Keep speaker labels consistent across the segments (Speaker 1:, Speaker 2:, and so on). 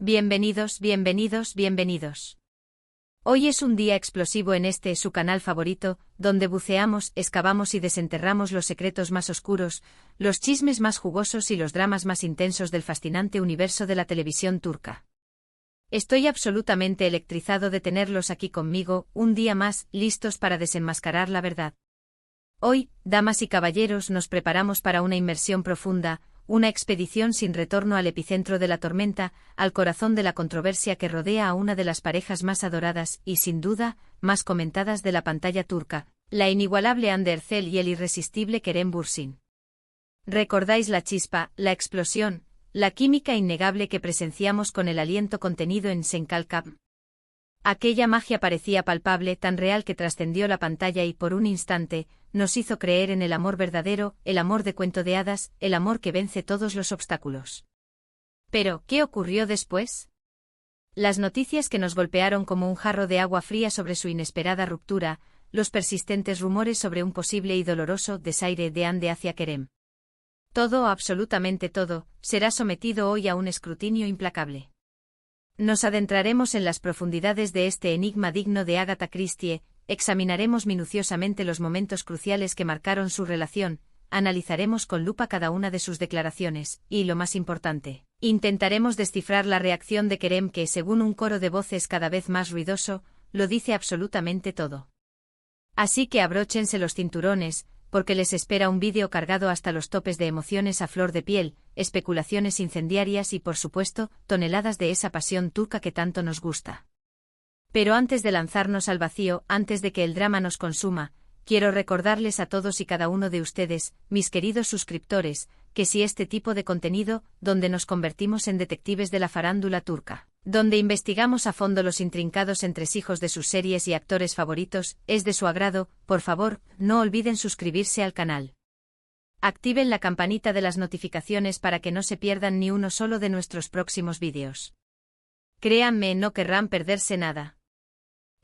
Speaker 1: Bienvenidos, bienvenidos, bienvenidos. Hoy es un día explosivo en su canal favorito, donde buceamos, excavamos y desenterramos los secretos más oscuros, los chismes más jugosos y los dramas más intensos del fascinante universo de la televisión turca. Estoy absolutamente electrizado de tenerlos aquí conmigo, un día más, listos para desenmascarar la verdad. Hoy, damas y caballeros, nos preparamos para una inmersión profunda, una expedición sin retorno al epicentro de la tormenta, al corazón de la controversia que rodea a una de las parejas más adoradas y, sin duda, más comentadas de la pantalla turca, la inigualable Hande Erçel y el irresistible Kerem Bürsin. ¿Recordáis la chispa, la explosión, la química innegable que presenciamos con el aliento contenido en Sen Kalkam? Aquella magia parecía palpable, tan real que trascendió la pantalla y por un instante, nos hizo creer en el amor verdadero, el amor de cuento de hadas, el amor que vence todos los obstáculos. Pero, ¿qué ocurrió después? Las noticias que nos golpearon como un jarro de agua fría sobre su inesperada ruptura, los persistentes rumores sobre un posible y doloroso desaire de Hande hacia Kerem. Todo, absolutamente todo, será sometido hoy a un escrutinio implacable. Nos adentraremos en las profundidades de este enigma digno de Agatha Christie, examinaremos minuciosamente los momentos cruciales que marcaron su relación, analizaremos con lupa cada una de sus declaraciones, y lo más importante, intentaremos descifrar la reacción de Kerem que, según un coro de voces cada vez más ruidoso, lo dice absolutamente todo. Así que abróchense los cinturones, porque les espera un vídeo cargado hasta los topes de emociones a flor de piel, especulaciones incendiarias y, por supuesto, toneladas de esa pasión turca que tanto nos gusta. Pero antes de lanzarnos al vacío, antes de que el drama nos consuma, quiero recordarles a todos y cada uno de ustedes, mis queridos suscriptores, que si este tipo de contenido, donde nos convertimos en detectives de la farándula turca, donde investigamos a fondo los intrincados entresijos de sus series y actores favoritos, es de su agrado, por favor, no olviden suscribirse al canal. Activen la campanita de las notificaciones para que no se pierdan ni uno solo de nuestros próximos vídeos. Créanme, no querrán perderse nada.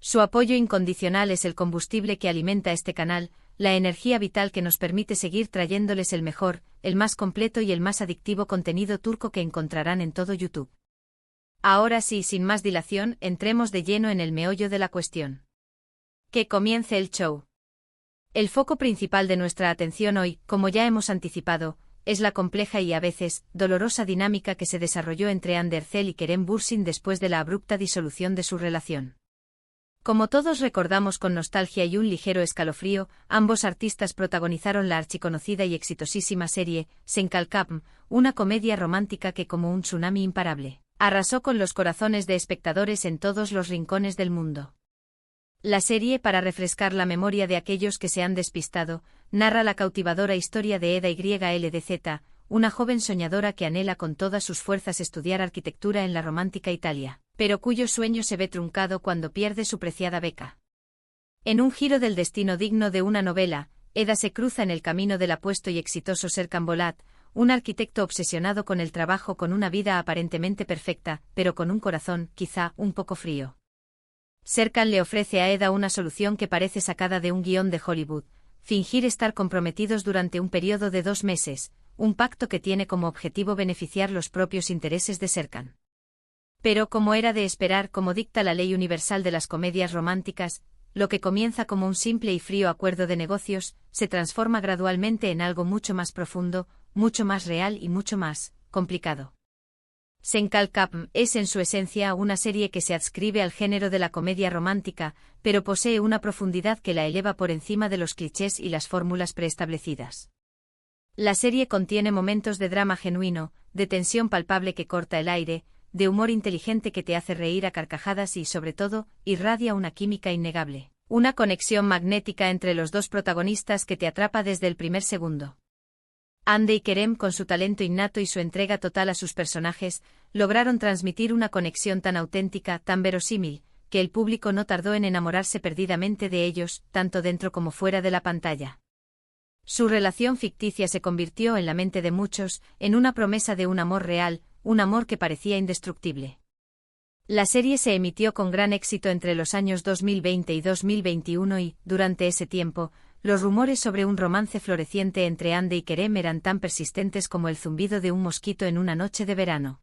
Speaker 1: Su apoyo incondicional es el combustible que alimenta este canal, la energía vital que nos permite seguir trayéndoles el mejor, el más completo y el más adictivo contenido turco que encontrarán en todo YouTube. Ahora sí, sin más dilación, entremos de lleno en el meollo de la cuestión. Que comience el show. El foco principal de nuestra atención hoy, como ya hemos anticipado, es la compleja y a veces dolorosa dinámica que se desarrolló entre Hande Erçel y Kerem Bürsin después de la abrupta disolución de su relación. Como todos recordamos con nostalgia y un ligero escalofrío, ambos artistas protagonizaron la archiconocida y exitosísima serie Sen Kalkam, una comedia romántica que, como un tsunami imparable, arrasó con los corazones de espectadores en todos los rincones del mundo. La serie, para refrescar la memoria de aquellos que se han despistado, narra la cautivadora historia de Eda YLDZ, una joven soñadora que anhela con todas sus fuerzas estudiar arquitectura en la romántica Italia, pero cuyo sueño se ve truncado cuando pierde su preciada beca. En un giro del destino digno de una novela, Eda se cruza en el camino del apuesto y exitoso Serkan Bolat, un arquitecto obsesionado con el trabajo, con una vida aparentemente perfecta, pero con un corazón, quizá, un poco frío. Serkan le ofrece a Eda una solución que parece sacada de un guión de Hollywood: fingir estar comprometidos durante un periodo de 2 meses, un pacto que tiene como objetivo beneficiar los propios intereses de Serkan. Pero, como era de esperar, como dicta la ley universal de las comedias románticas, lo que comienza como un simple y frío acuerdo de negocios, se transforma gradualmente en algo mucho más profundo, mucho más real y mucho más complicado. Sen Kalkam es en su esencia una serie que se adscribe al género de la comedia romántica, pero posee una profundidad que la eleva por encima de los clichés y las fórmulas preestablecidas. La serie contiene momentos de drama genuino, de tensión palpable que corta el aire, de humor inteligente que te hace reír a carcajadas y, sobre todo, irradia una química innegable, una conexión magnética entre los dos protagonistas que te atrapa desde el primer segundo. Hande y Kerem, con su talento innato y su entrega total a sus personajes, lograron transmitir una conexión tan auténtica, tan verosímil, que el público no tardó en enamorarse perdidamente de ellos, tanto dentro como fuera de la pantalla. Su relación ficticia se convirtió en la mente de muchos en una promesa de un amor real, un amor que parecía indestructible. La serie se emitió con gran éxito entre los años 2020 y 2021 y, durante ese tiempo, los rumores sobre un romance floreciente entre Hande y Kerem eran tan persistentes como el zumbido de un mosquito en una noche de verano.